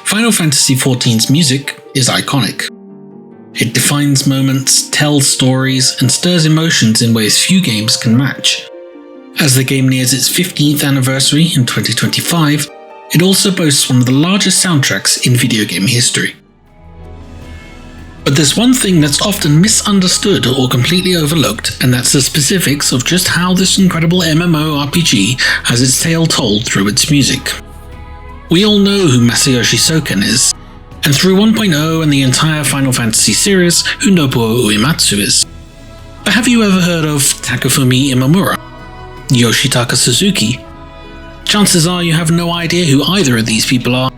Final Fantasy XIV's music is iconic. It defines moments, tells stories, and stirs emotions in ways few games can match. As the game nears its 15th anniversary in 2025, it also boasts one of the largest soundtracks in video game history. But there's one thing that's often misunderstood or completely overlooked, and that's the specifics of just how this incredible MMORPG has its tale told through its music. We all know who Masayoshi Soken is, and through 1.0 and the entire Final Fantasy series, who Nobuo Uematsu is. But have you ever heard of Takafumi Imamura? Yoshitaka Suzuki? Chances are you have no idea who either of these people are,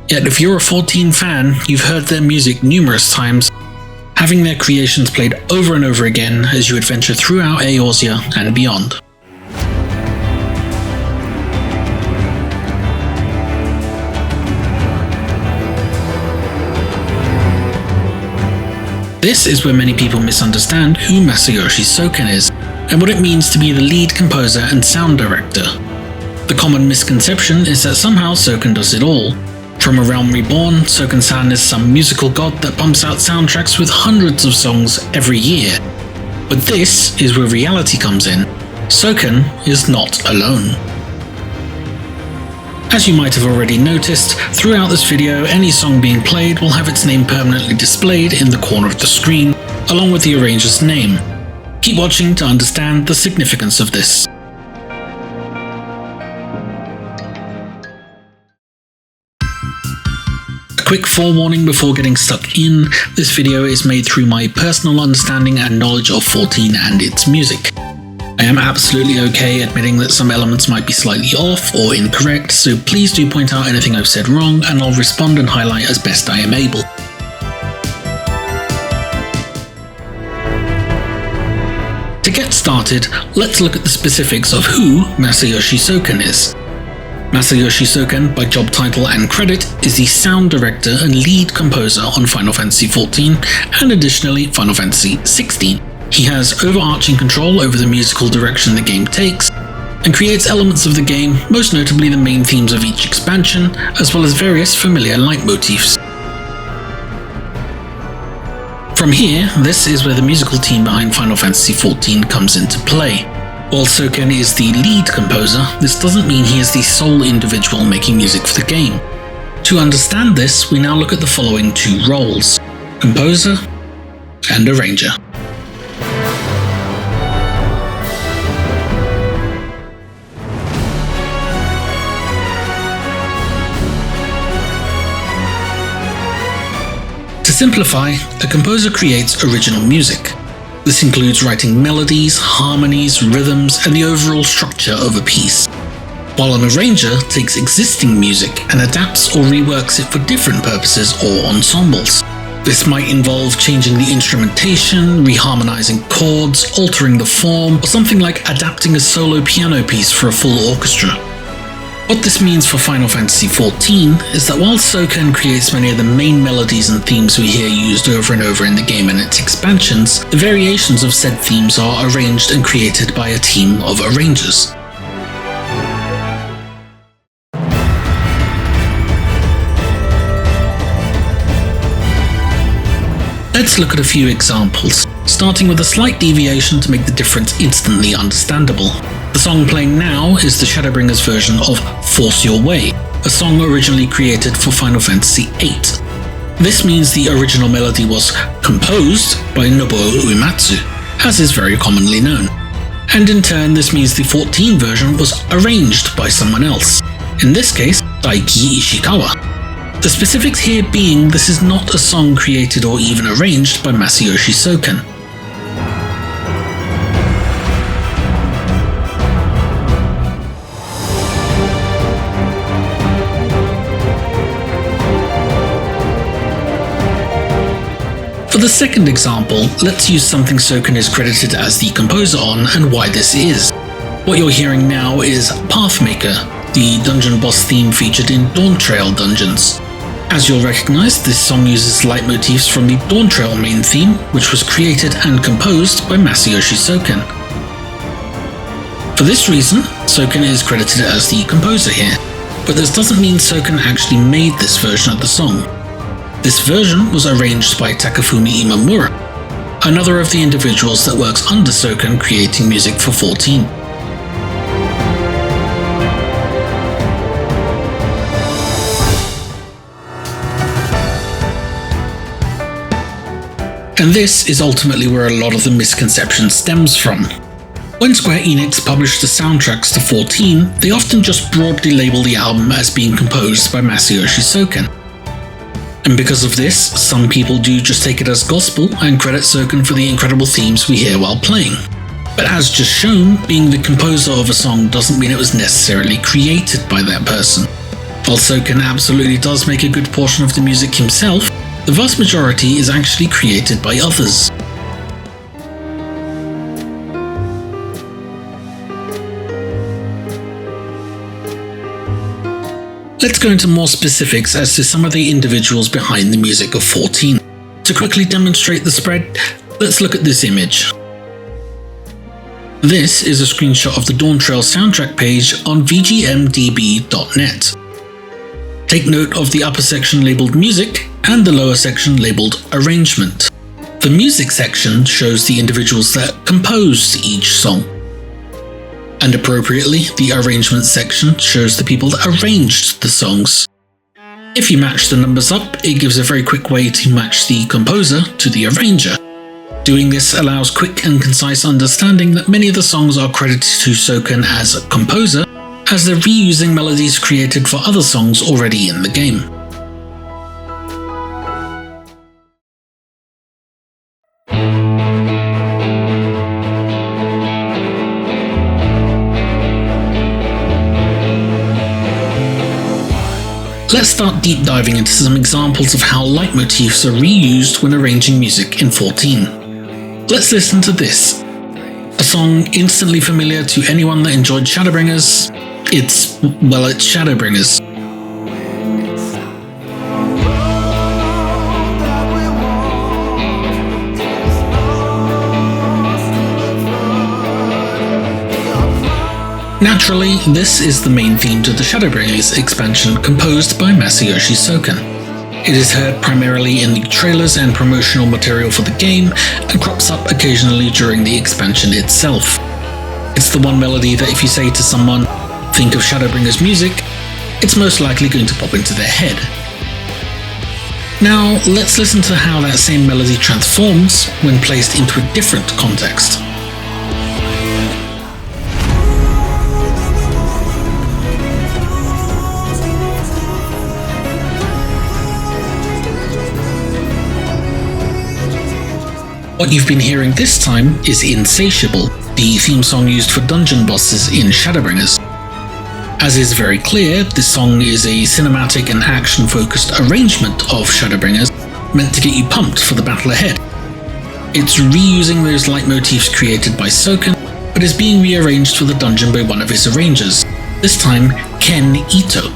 yet if you're a 14 fan, you've heard their music numerous times, having their creations played over and over again as you adventure throughout Eorzea and beyond. This is where many people misunderstand who Masayoshi Soken is, and what it means to be the lead composer and sound director. The common misconception is that somehow Soken does it all. From A Realm Reborn, Soken-san is some musical god that pumps out soundtracks with hundreds of songs every year. But this is where reality comes in. Soken is not alone. As you might have already noticed, throughout this video, any song being played will have its name permanently displayed in the corner of the screen, along with the arranger's name. Keep watching to understand the significance of this. A quick forewarning before getting stuck in, this video is made through my personal understanding and knowledge of 14 and its music. I am absolutely okay admitting that some elements might be slightly off or incorrect, so please do point out anything I've said wrong and I'll respond and highlight as best I am able. To get started, let's look at the specifics of who Masayoshi Soken is. Masayoshi Soken, by job title and credit, is the sound director and lead composer on Final Fantasy XIV and additionally Final Fantasy XVI. He has overarching control over the musical direction the game takes, and creates elements of the game, most notably the main themes of each expansion, as well as various familiar leitmotifs. From here, this is where the musical team behind Final Fantasy XIV comes into play. While Soken is the lead composer, this doesn't mean he is the sole individual making music for the game. To understand this, we now look at the following two roles: composer and arranger. To simplify, a composer creates original music. This includes writing melodies, harmonies, rhythms, and the overall structure of a piece. While an arranger takes existing music and adapts or reworks it for different purposes or ensembles. This might involve changing the instrumentation, reharmonizing chords, altering the form, or something like adapting a solo piano piece for a full orchestra. What this means for Final Fantasy XIV is that while Soken creates many of the main melodies and themes we hear used over and over in the game and its expansions, the variations of said themes are arranged and created by a team of arrangers. Let's look at a few examples, starting with a slight deviation to make the difference instantly understandable. The song playing now is the Shadowbringers version of Force Your Way, a song originally created for Final Fantasy VIII. This means the original melody was composed by Nobuo Uematsu, as is very commonly known. And in turn, this means the 14 version was arranged by someone else, in this case, Daiki Ishikawa. The specifics here being this is not a song created or even arranged by Masayoshi Soken. For the second example, let's use something Soken is credited as the composer on and why this is. What you're hearing now is Pathmaker, the dungeon boss theme featured in Dawntrail dungeons. As you'll recognize, this song uses leitmotifs from the Dawntrail main theme, which was created and composed by Masayoshi Soken. For this reason, Soken is credited as the composer here. but this doesn't mean Soken actually made this version of the song. This version was arranged by Takafumi Imamura, another of the individuals that works under Soken creating music for 14. And this is ultimately where a lot of the misconception stems from. When Square Enix published the soundtracks to 14, they often just broadly label the album as being composed by Masayoshi Soken. And because of this, some people do just take it as gospel and credit Soken for the incredible themes we hear while playing. But as just shown, being the composer of a song doesn't mean it was necessarily created by that person. While Soken absolutely does make a good portion of the music himself, the vast majority is actually created by others. Let's go into more specifics as to some of the individuals behind the music of 14. To quickly demonstrate the spread, let's look at this image. This is a screenshot of the Dawn Trail soundtrack page on vgmdb.net. Take note of the upper section labelled Music and the lower section labelled Arrangement. The Music section shows the individuals that composed each song. And appropriately, the Arrangement section shows the people that arranged the songs. If you match the numbers up, it gives a very quick way to match the composer to the arranger. Doing this allows quick and concise understanding that many of the songs are credited to Soken as a composer, as they're reusing melodies created for other songs already in the game. Let's start deep diving into some examples of how leitmotifs are reused when arranging music in 14. Let's listen to this. A song instantly familiar to anyone that enjoyed Shadowbringers. It's Shadowbringers. Naturally, this is the main theme to the Shadowbringers expansion composed by Masayoshi Soken. It is heard primarily in the trailers and promotional material for the game, and crops up occasionally during the expansion itself. It's the one melody that if you say to someone, think of Shadowbringers music, it's most likely going to pop into their head. Now, let's listen to how that same melody transforms when placed into a different context. What you've been hearing this time is Insatiable, the theme song used for dungeon bosses in Shadowbringers. As is very clear, this song is a cinematic and action-focused arrangement of Shadowbringers, meant to get you pumped for the battle ahead. It's reusing those leitmotifs created by Soken, but is being rearranged for the dungeon by one of his arrangers, this time Ken Ito.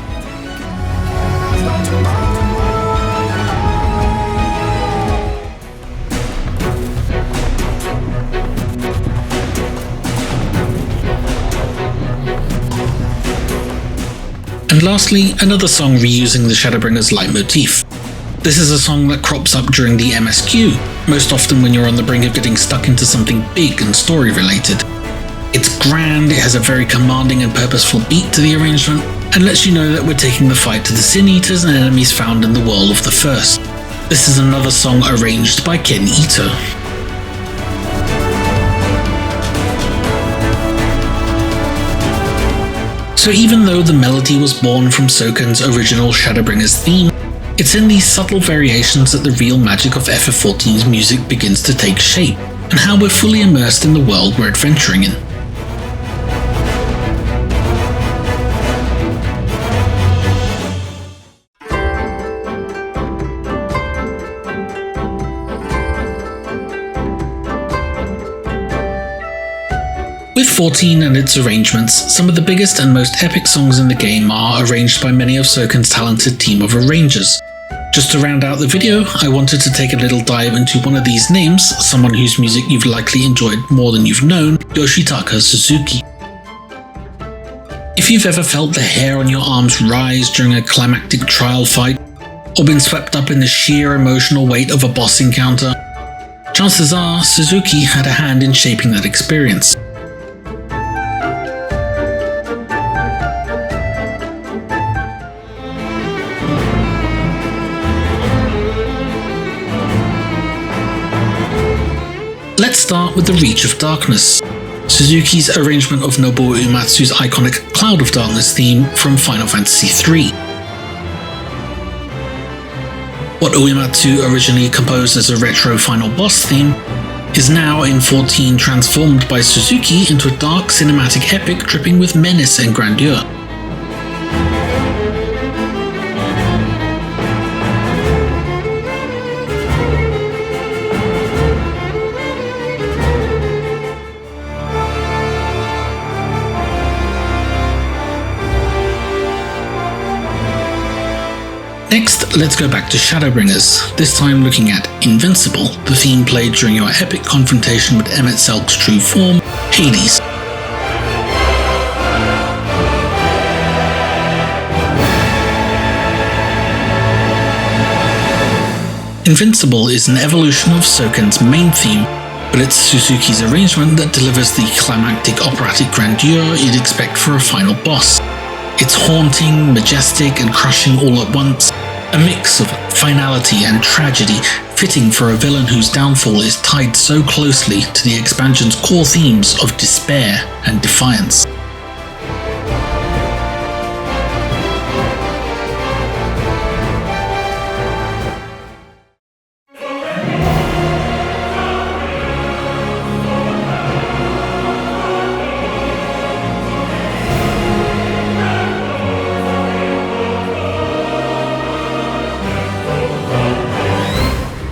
And lastly, another song reusing the Shadowbringers leitmotif. This is a song that crops up during the MSQ, most often when you're on the brink of getting stuck into something big and story related. It's grand, it has a very commanding and purposeful beat to the arrangement, and lets you know that we're taking the fight to the Sin Eaters and enemies found in the World of the First. This is another song arranged by Ken Ito. So even though the melody was born from Soken's original Shadowbringers theme, it's in these subtle variations that the real magic of FF14's music begins to take shape, and how we're fully immersed in the world we're adventuring in. With 14 and its arrangements, some of the biggest and most epic songs in the game are arranged by many of Soken's talented team of arrangers. Just to round out the video, I wanted to take a little dive into one of these names, someone whose music you've likely enjoyed more than you've known, Yoshitaka Suzuki. If If you've ever felt the hair on your arms rise during a climactic trial fight, or been swept up in the sheer emotional weight of a boss encounter, chances are Suzuki had a hand in shaping that experience. Let's start with The Reach of Darkness, Suzuki's arrangement of Nobuo Uematsu's iconic Cloud of Darkness theme from Final Fantasy XIII. What Uematsu originally composed as a retro final boss theme is now in 14 transformed by Suzuki into a dark cinematic epic dripping with menace and grandeur. Next, let's go back to Shadowbringers, this time looking at Invincible, the theme played during your epic confrontation with Emet-Selch's true form, Hades. Invincible is an evolution of Soken's main theme, but it's Suzuki's arrangement that delivers the climactic operatic grandeur you'd expect for a final boss. It's haunting, majestic, and crushing all at once, a mix of finality and tragedy, fitting for a villain whose downfall is tied so closely to the expansion's core themes of despair and defiance.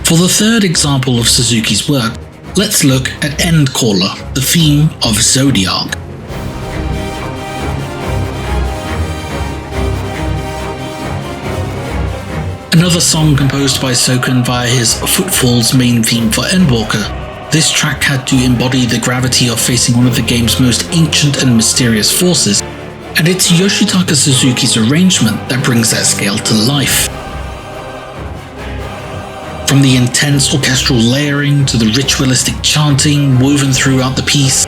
For the third example of Suzuki's work, let's look at Endcaller, the theme of Zodiac. Another song composed by Soken via his Footfalls main theme for Endwalker, this track had to embody the gravity of facing one of the game's most ancient and mysterious forces, and it's Yoshitaka Suzuki's arrangement that brings that scale to life. From the intense orchestral layering to the ritualistic chanting woven throughout the piece,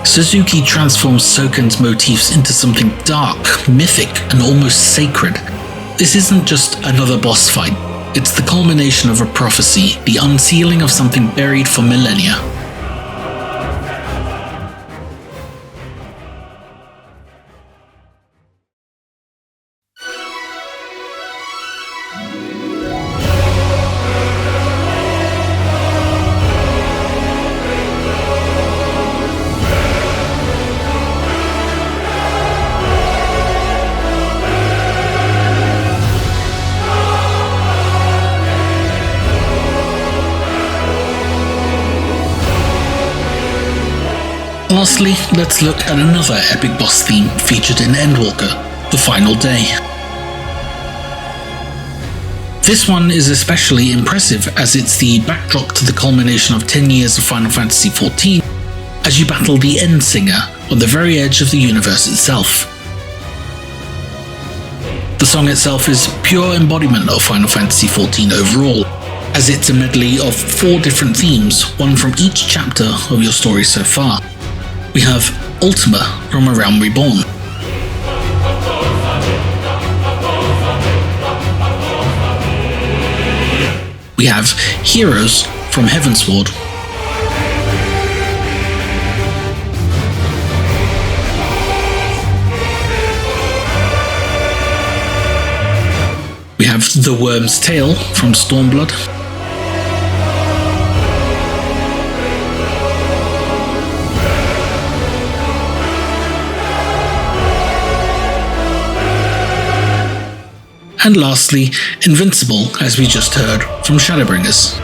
Suzuki transforms Soken's motifs into something dark, mythic, and almost sacred. This isn't just another boss fight, it's the culmination of a prophecy, the unsealing of something buried for millennia. Lastly, let's look at another epic boss theme featured in Endwalker, The Final Day. This one is especially impressive as it's the backdrop to the culmination of 10 years of Final Fantasy XIV as you battle the Endsinger on the very edge of the universe itself. The song itself is pure embodiment of Final Fantasy XIV overall, as it's a medley of 4 different themes, one from each chapter of your story so far. We have Ultima from A Realm Reborn. We have Heroes from Heavensward. We have The Worm's Tale from Stormblood. And lastly, Invincible, as we just heard from Shadowbringers.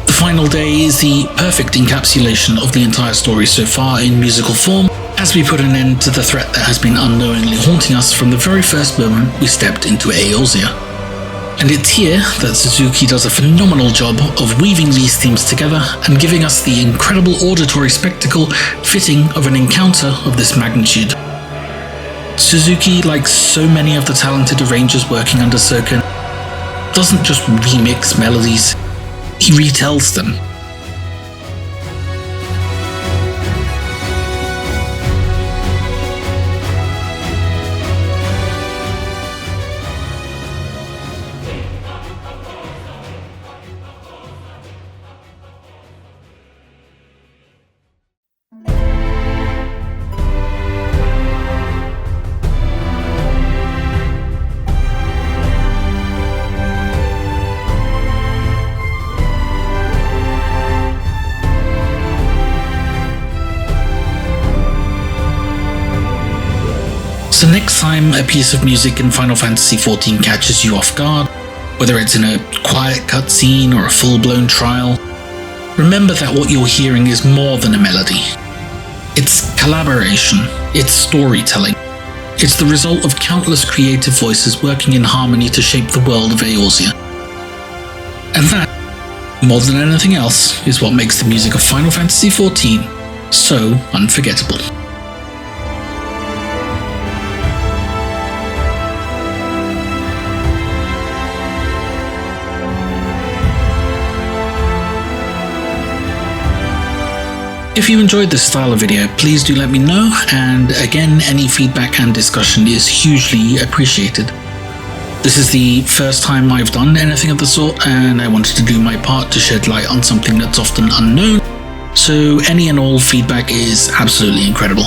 The Final Day is the perfect encapsulation of the entire story so far in musical form, as we put an end to the threat that has been unknowingly haunting us from the very first moment we stepped into Eorzea. And it's here that Suzuki does a phenomenal job of weaving these themes together and giving us the incredible auditory spectacle fitting of an encounter of this magnitude. Suzuki, like so many of the talented arrangers working under Soken, doesn't just remix melodies, he retells them. So next time a piece of music in Final Fantasy XIV catches you off guard, whether it's in a quiet cutscene or a full-blown trial, remember that what you're hearing is more than a melody. It's collaboration, it's storytelling. It's the result of countless creative voices working in harmony to shape the world of Eorzea. And that, more than anything else, is what makes the music of Final Fantasy XIV so unforgettable. If you enjoyed this style of video, please do let me know, and again, any feedback and discussion is hugely appreciated. This is the first time I've done anything of the sort, and I wanted to do my part to shed light on something that's often unknown, so any and all feedback is absolutely incredible.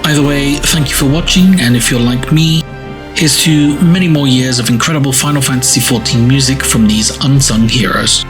Either way, thank you for watching, and if you're like me, here's to many more years of incredible Final Fantasy XIV music from these unsung heroes.